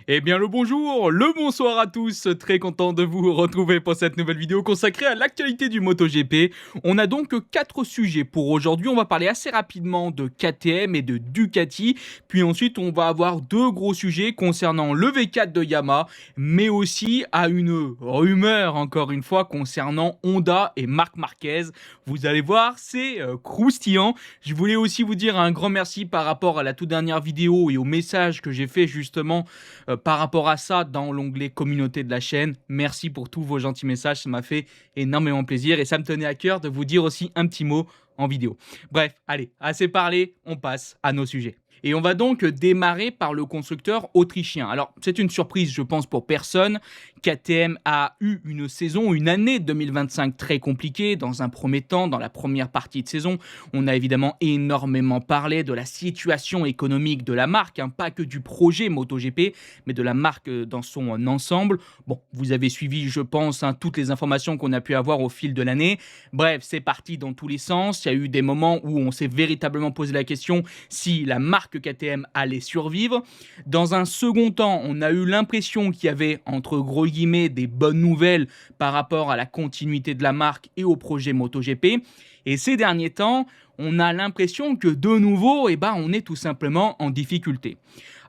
Eh bien le bonjour, le bonsoir à tous, très content de vous retrouver pour cette nouvelle vidéo consacrée à l'actualité du MotoGP. On a donc 4 sujets pour aujourd'hui, on va parler assez rapidement de KTM et de Ducati, puis ensuite on va avoir 2 gros sujets concernant le V4 de Yamaha, mais aussi à une rumeur encore une fois concernant Honda et Marc Marquez. Vous allez voir, c'est croustillant. Je voulais aussi vous dire un grand merci par rapport à la toute dernière vidéo et au message que j'ai fait justement par rapport à ça dans l'onglet communauté de la chaîne. Merci pour tous vos gentils messages, ça m'a fait énormément plaisir et ça me tenait à cœur de vous dire aussi un petit mot en vidéo. Bref, allez, assez parlé, on passe à nos sujets. Et on va donc démarrer par le constructeur autrichien. Alors, c'est une surprise, je pense, pour personne. KTM a eu une saison, une année 2025 très compliquée. Dans un premier temps, dans la première partie de saison, on a évidemment énormément parlé de la situation économique de la marque, pas que du projet MotoGP, mais de la marque dans son ensemble. Bon, vous avez suivi, je pense, toutes les informations qu'on a pu avoir au fil de l'année. Bref, c'est parti dans tous les sens. Il y a eu des moments où on s'est véritablement posé la question si la marque KTM allait survivre. Dans un second temps, on a eu l'impression qu'il y avait, entre gros guillemets, des bonnes nouvelles par rapport à la continuité de la marque et au projet MotoGP. Et ces derniers temps, on a l'impression que de nouveau, on est tout simplement en difficulté.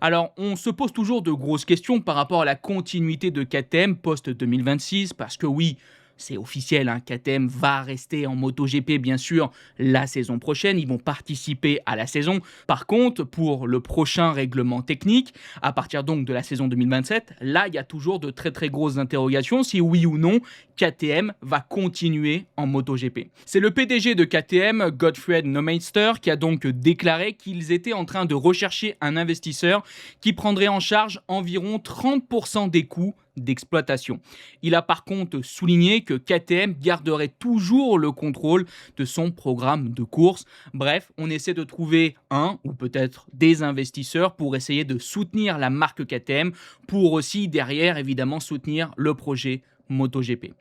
Alors, on se pose toujours de grosses questions par rapport à la continuité de KTM post-2026, parce que oui, c'est officiel, KTM va rester en MotoGP bien sûr la saison prochaine, ils vont participer à la saison. Par contre, pour le prochain règlement technique, à partir donc de la saison 2027, là il y a toujours de très très grosses interrogations si oui ou non KTM va continuer en MotoGP. C'est le PDG de KTM, Gottfried Neumeister, qui a donc déclaré qu'ils étaient en train de rechercher un investisseur qui prendrait en charge environ 30% des coûts d'exploitation. Il a par contre souligné que KTM garderait toujours le contrôle de son programme de course. Bref, on essaie de trouver un ou peut-être des investisseurs pour essayer de soutenir la marque KTM, pour aussi derrière évidemment soutenir le projet MotoGP.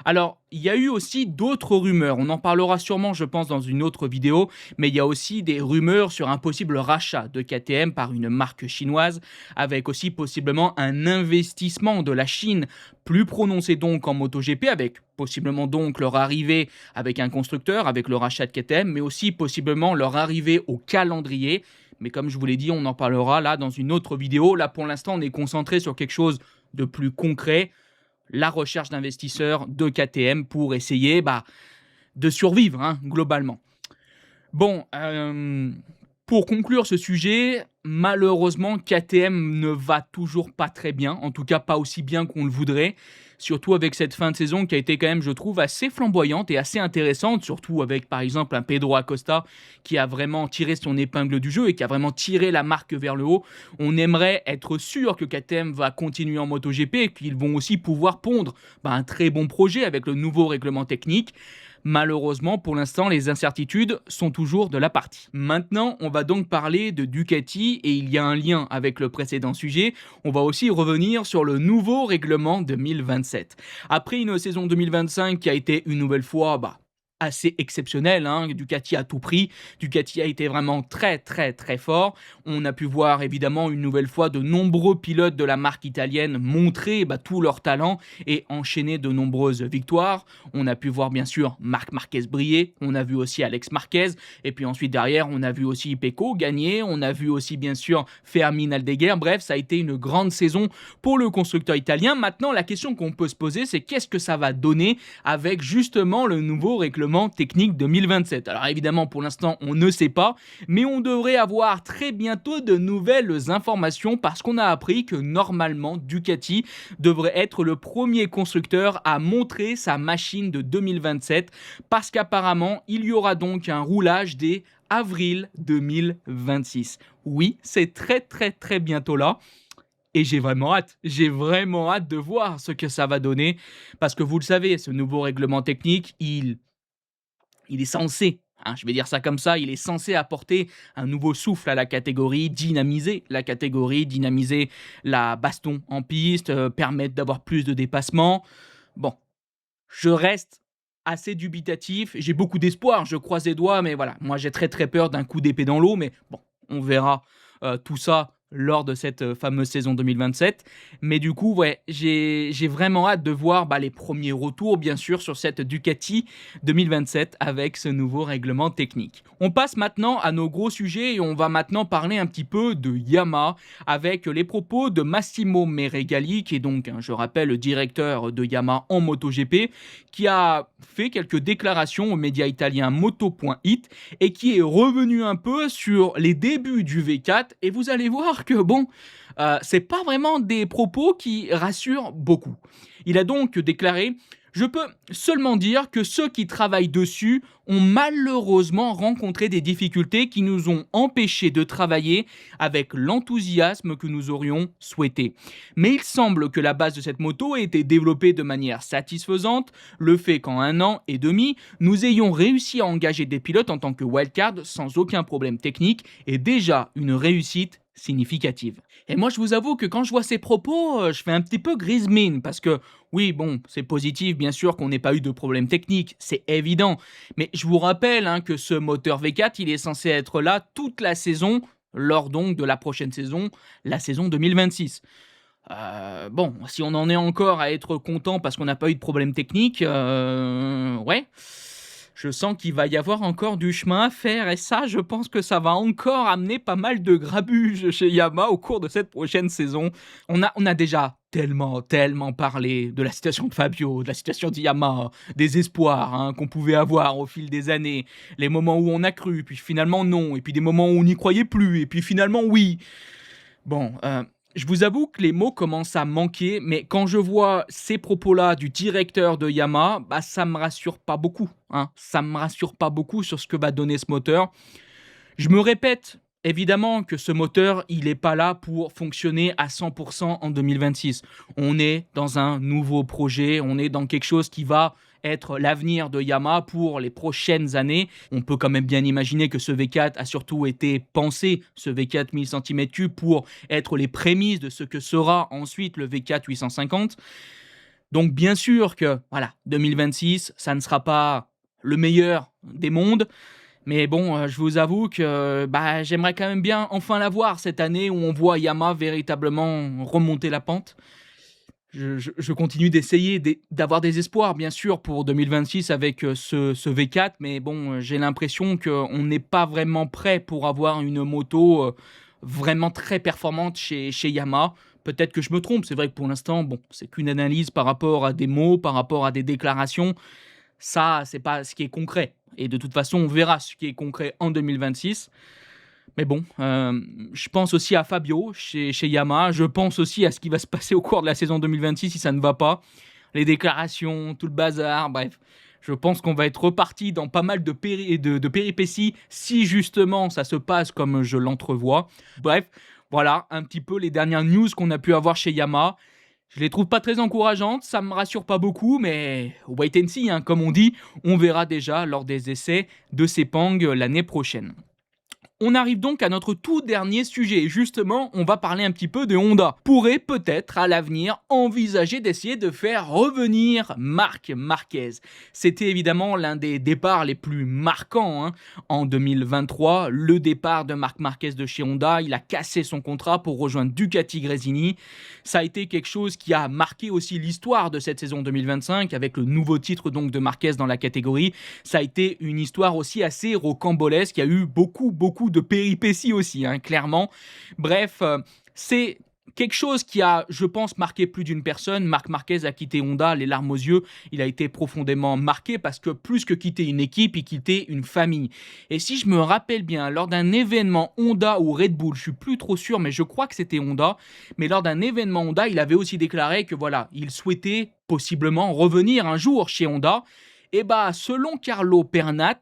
Alors, il y a eu aussi d'autres rumeurs, on en parlera sûrement je pense dans une autre vidéo, mais il y a aussi des rumeurs sur un possible rachat de KTM par une marque chinoise, avec aussi possiblement un investissement de la Chine plus prononcé donc en MotoGP, avec possiblement donc leur arrivée avec un constructeur, avec le rachat de KTM, mais aussi possiblement leur arrivée au calendrier. Mais comme je vous l'ai dit, on en parlera là dans une autre vidéo. Là pour l'instant, on est concentré sur quelque chose de plus concret, la recherche d'investisseurs de KTM pour essayer de survivre globalement. Bon, pour conclure ce sujet, malheureusement, KTM ne va toujours pas très bien, en tout cas pas aussi bien qu'on le voudrait, surtout avec cette fin de saison qui a été quand même, je trouve, assez flamboyante et assez intéressante, surtout avec par exemple un Pedro Acosta qui a vraiment tiré son épingle du jeu et qui a vraiment tiré la marque vers le haut. On aimerait être sûr que KTM va continuer en MotoGP et qu'ils vont aussi pouvoir pondre un très bon projet avec le nouveau règlement technique. Malheureusement, pour l'instant, les incertitudes sont toujours de la partie. Maintenant, on va donc parler de Ducati et il y a un lien avec le précédent sujet. On va aussi revenir sur le nouveau règlement 2027. Après une saison 2025 qui a été une nouvelle fois assez exceptionnel, Ducati a tout pris, Ducati a été vraiment très très très fort. On a pu voir évidemment une nouvelle fois de nombreux pilotes de la marque italienne montrer tout leur talent et enchaîner de nombreuses victoires. On a pu voir bien sûr Marc Marquez briller, on a vu aussi Alex Marquez, et puis ensuite derrière on a vu aussi Pecco gagner, on a vu aussi bien sûr Fermin Aldeguer. Bref, ça a été une grande saison pour le constructeur italien. Maintenant, la question qu'on peut se poser, c'est qu'est-ce que ça va donner avec justement le nouveau règlement technique 2027. Alors évidemment, pour l'instant, on ne sait pas, mais on devrait avoir très bientôt de nouvelles informations parce qu'on a appris que normalement, Ducati devrait être le premier constructeur à montrer sa machine de 2027 parce qu'apparemment, il y aura donc un roulage dès avril 2026. Oui, c'est très très très bientôt là. Et j'ai vraiment hâte de voir ce que ça va donner, parce que vous le savez, ce nouveau règlement technique, il est censé, je vais dire ça comme ça, il est censé apporter un nouveau souffle à la catégorie, dynamiser la catégorie, dynamiser la baston en piste, permettre d'avoir plus de dépassements. Bon, je reste assez dubitatif, j'ai beaucoup d'espoir, je croise les doigts, mais voilà, moi j'ai très très peur d'un coup d'épée dans l'eau, mais bon, on verra tout ça lors de cette fameuse saison 2027. Mais du coup, ouais, j'ai vraiment hâte de voir les premiers retours, bien sûr, sur cette Ducati 2027 avec ce nouveau règlement technique. On passe maintenant à nos gros sujets et on va maintenant parler un petit peu de Yamaha avec les propos de Massimo Meregali, qui est donc, je rappelle, le directeur de Yamaha en MotoGP, qui a fait quelques déclarations aux médias italiens Moto.it et qui est revenu un peu sur les débuts du V4 et vous allez voir que c'est pas vraiment des propos qui rassurent beaucoup. Il a donc déclaré: je peux seulement dire que ceux qui travaillent dessus ont malheureusement rencontré des difficultés qui nous ont empêchés de travailler avec l'enthousiasme que nous aurions souhaité. Mais il semble que la base de cette moto ait été développée de manière satisfaisante, le fait qu'en 1 an et demi, nous ayons réussi à engager des pilotes en tant que wildcard sans aucun problème technique est déjà une réussite significative. Et moi, je vous avoue que quand je vois ces propos, je fais un petit peu grise mine parce que oui, bon, c'est positif, bien sûr, qu'on n'ait pas eu de problème technique, c'est évident. Mais je vous rappelle que ce moteur V4, il est censé être là toute la saison, lors donc de la prochaine saison, la saison 2026. Bon, si on en est encore à être content parce qu'on n'a pas eu de problème technique, ouais, je sens qu'il va y avoir encore du chemin à faire et ça, je pense que ça va encore amener pas mal de grabuge chez Yamaha au cours de cette prochaine saison. On a déjà tellement parlé de la situation de Fabio, de la situation de Yamaha, des espoirs qu'on pouvait avoir au fil des années, les moments où on a cru, puis finalement non, et puis des moments où on n'y croyait plus, et puis finalement oui. Bon, je vous avoue que les mots commencent à manquer, mais quand je vois ces propos-là du directeur de Yamaha, ça me rassure pas beaucoup. Ça me rassure pas beaucoup sur ce que va donner ce moteur. Je me répète, évidemment que ce moteur, il n'est pas là pour fonctionner à 100% en 2026. On est dans un nouveau projet, on est dans quelque chose qui va être l'avenir de Yamaha pour les prochaines années. On peut quand même bien imaginer que ce V4 a surtout été pensé, ce V4 1000 cm3, pour être les prémices de ce que sera ensuite le V4 850. Donc bien sûr que, voilà, 2026, ça ne sera pas le meilleur des mondes. Mais bon, je vous avoue que j'aimerais quand même bien enfin la voir cette année où on voit Yamaha véritablement remonter la pente. Je continue d'essayer d'avoir des espoirs, bien sûr, pour 2026 avec ce V4, mais bon, j'ai l'impression qu'on n'est pas vraiment prêt pour avoir une moto vraiment très performante chez Yamaha. Peut-être que je me trompe, c'est vrai que pour l'instant, bon, c'est qu'une analyse par rapport à des mots, par rapport à des déclarations. Ça, c'est pas ce qui est concret. Et de toute façon, on verra ce qui est concret en 2026. Mais bon, je pense aussi à Fabio chez Yamaha. Je pense aussi à ce qui va se passer au cours de la saison 2026 si ça ne va pas. Les déclarations, tout le bazar, bref. Je pense qu'on va être reparti dans pas mal de péripéties si justement ça se passe comme je l'entrevois. Bref, voilà un petit peu les dernières news qu'on a pu avoir chez Yamaha. Je les trouve pas très encourageantes, ça me rassure pas beaucoup, mais wait and see, comme on dit, on verra déjà lors des essais de Sepang l'année prochaine. On arrive donc à notre tout dernier sujet et justement on va parler un petit peu de Honda. Pourrait peut-être à l'avenir envisager d'essayer de faire revenir Marc Marquez. C'était évidemment l'un des départs les plus marquants en 2023. Le départ de Marc Marquez de chez Honda, il a cassé son contrat pour rejoindre Ducati Gresini. Ça a été quelque chose qui a marqué aussi l'histoire de cette saison 2025 avec le nouveau titre donc de Marquez dans la catégorie. Ça a été une histoire aussi assez rocambolesque, il y a eu beaucoup de péripéties aussi, clairement. Bref, c'est quelque chose qui a, je pense, marqué plus d'une personne. Marc Marquez a quitté Honda, les larmes aux yeux. Il a été profondément marqué parce que plus que quitter une équipe, il quittait une famille. Et si je me rappelle bien, lors d'un événement Honda ou Red Bull, je suis plus trop sûr, mais je crois que c'était Honda, mais lors d'un événement Honda, il avait aussi déclaré que voilà, il souhaitait possiblement revenir un jour chez Honda. Et selon Carlo Pernat,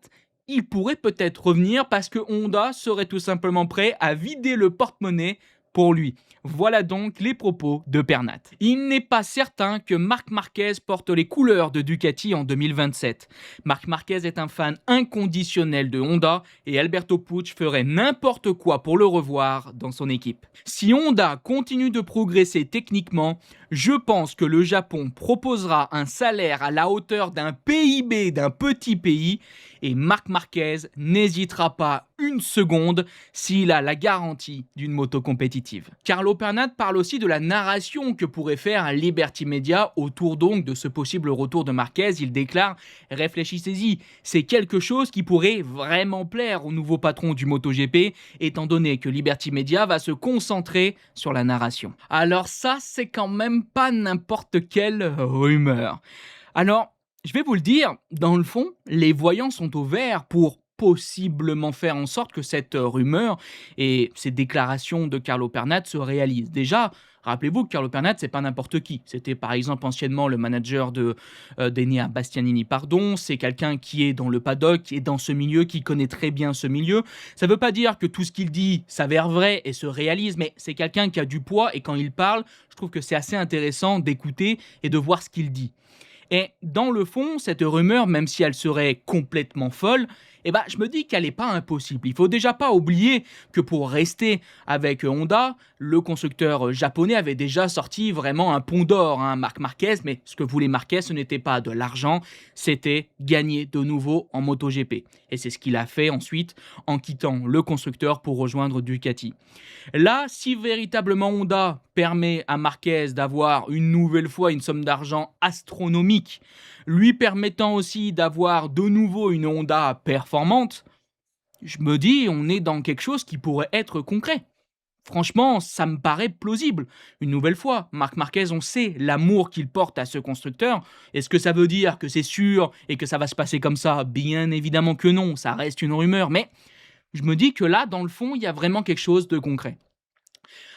il pourrait peut-être revenir parce que Honda serait tout simplement prêt à vider le porte-monnaie pour lui. Voilà donc les propos de Pernat. Il n'est pas certain que Marc Marquez porte les couleurs de Ducati en 2027. Marc Marquez est un fan inconditionnel de Honda et Alberto Puig ferait n'importe quoi pour le revoir dans son équipe. Si Honda continue de progresser techniquement, je pense que le Japon proposera un salaire à la hauteur d'un PIB d'un petit pays et Marc Marquez n'hésitera pas une seconde s'il a la garantie d'une moto compétitive. Carlo Pernat parle aussi de la narration que pourrait faire Liberty Media autour donc de ce possible retour de Marquez. Il déclare: réfléchissez-y, c'est quelque chose qui pourrait vraiment plaire au nouveau patron du MotoGP, étant donné que Liberty Media va se concentrer sur la narration. Alors ça, c'est quand même pas n'importe quelle rumeur. Alors, je vais vous le dire, dans le fond, les voyants sont au vert pour possiblement faire en sorte que cette rumeur et ces déclarations de Carlo Pernat se réalisent. Déjà, rappelez-vous que Carlo Pernat, c'est pas n'importe qui. C'était par exemple anciennement le manager d'Enea Bastianini, pardon. C'est quelqu'un qui est dans le paddock, qui est dans ce milieu, qui connaît très bien ce milieu. Ça veut pas dire que tout ce qu'il dit s'avère vrai et se réalise, mais c'est quelqu'un qui a du poids et quand il parle, je trouve que c'est assez intéressant d'écouter et de voir ce qu'il dit. Et dans le fond, cette rumeur, même si elle serait complètement folle, je me dis qu'elle n'est pas impossible. Il faut déjà pas oublier que pour rester avec Honda, le constructeur japonais avait déjà sorti vraiment un pont d'or, Marc Marquez, mais ce que voulait Marquez, ce n'était pas de l'argent, c'était gagner de nouveau en MotoGP. Et c'est ce qu'il a fait ensuite en quittant le constructeur pour rejoindre Ducati. Là, si véritablement Honda permet à Marquez d'avoir une nouvelle fois une somme d'argent astronomique, lui permettant aussi d'avoir de nouveau une Honda performante, je me dis, on est dans quelque chose qui pourrait être concret. Franchement, ça me paraît plausible. Une nouvelle fois, Marc Marquez, on sait l'amour qu'il porte à ce constructeur. Est-ce que ça veut dire que c'est sûr et que ça va se passer comme ça? Bien évidemment que non, ça reste une rumeur, mais je me dis que là, dans le fond, il y a vraiment quelque chose de concret.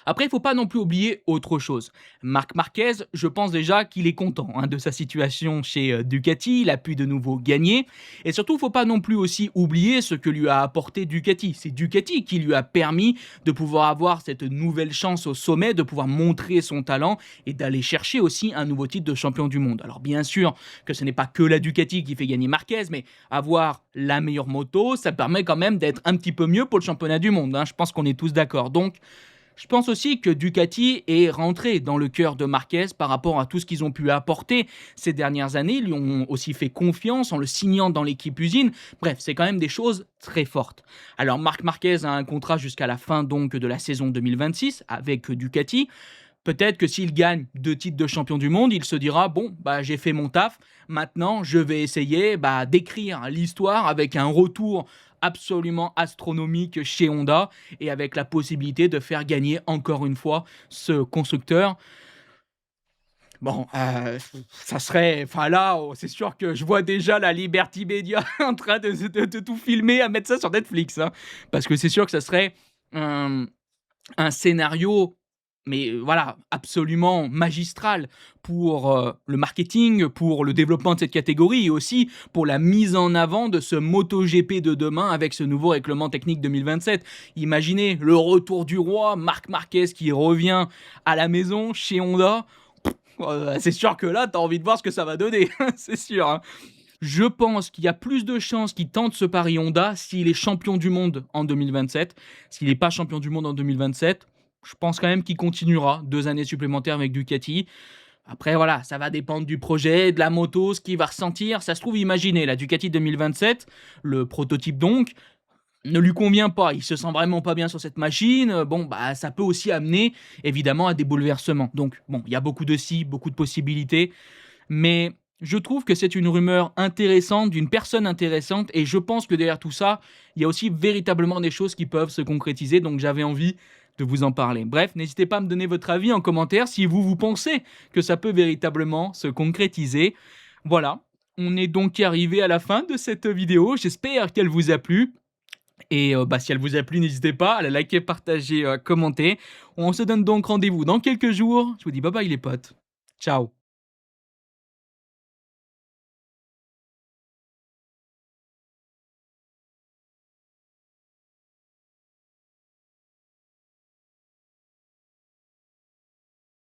Après, il ne faut pas non plus oublier autre chose. Marc Marquez, je pense déjà qu'il est content de sa situation chez Ducati, il a pu de nouveau gagner. Et surtout, il ne faut pas non plus aussi oublier ce que lui a apporté Ducati. C'est Ducati qui lui a permis de pouvoir avoir cette nouvelle chance au sommet, de pouvoir montrer son talent et d'aller chercher aussi un nouveau titre de champion du monde. Alors bien sûr que ce n'est pas que la Ducati qui fait gagner Marquez, mais avoir la meilleure moto, ça permet quand même d'être un petit peu mieux pour le championnat du monde. Je pense qu'on est tous d'accord. Donc, je pense aussi que Ducati est rentré dans le cœur de Marquez par rapport à tout ce qu'ils ont pu apporter ces dernières années. Ils lui ont aussi fait confiance en le signant dans l'équipe usine. Bref, c'est quand même des choses très fortes. Alors Marc Marquez a un contrat jusqu'à la fin donc de la saison 2026 avec Ducati. Peut-être que s'il gagne 2 titres de champion du monde, il se dira « Bon, j'ai fait mon taf, maintenant je vais essayer d'écrire l'histoire avec un retour absolument astronomique chez Honda et avec la possibilité de faire gagner encore une fois ce constructeur. » Bon, ça serait... Enfin là, c'est sûr que je vois déjà la Liberty Media en train de tout filmer, à mettre ça sur Netflix. Parce que c'est sûr que ça serait un scénario, mais voilà, absolument magistral pour le marketing, pour le développement de cette catégorie et aussi pour la mise en avant de ce MotoGP de demain avec ce nouveau règlement technique 2027. Imaginez le retour du roi, Marc Marquez qui revient à la maison chez Honda. C'est sûr que là, t'as envie de voir ce que ça va donner, c'est sûr. Je pense qu'il y a plus de chances qu'il tente ce pari Honda s'il est champion du monde en 2027. S'il n'est pas champion du monde en 2027, je pense quand même qu'il continuera 2 années supplémentaires avec Ducati. Après, voilà, ça va dépendre du projet, de la moto, ce qu'il va ressentir. Ça se trouve, imaginez, la Ducati 2027, le prototype donc, ne lui convient pas. Il se sent vraiment pas bien sur cette machine. Bon, ça peut aussi amener, évidemment, à des bouleversements. Donc, bon, il y a beaucoup de si, beaucoup de possibilités. Mais je trouve que c'est une rumeur intéressante, d'une personne intéressante. Et je pense que derrière tout ça, il y a aussi véritablement des choses qui peuvent se concrétiser. Donc, j'avais envie de vous en parler. Bref, n'hésitez pas à me donner votre avis en commentaire si vous pensez que ça peut véritablement se concrétiser. Voilà, on est donc arrivé à la fin de cette vidéo. J'espère qu'elle vous a plu. Et si elle vous a plu, n'hésitez pas à la liker, partager, commenter. On se donne donc rendez-vous dans quelques jours. Je vous dis bye bye les potes. Ciao.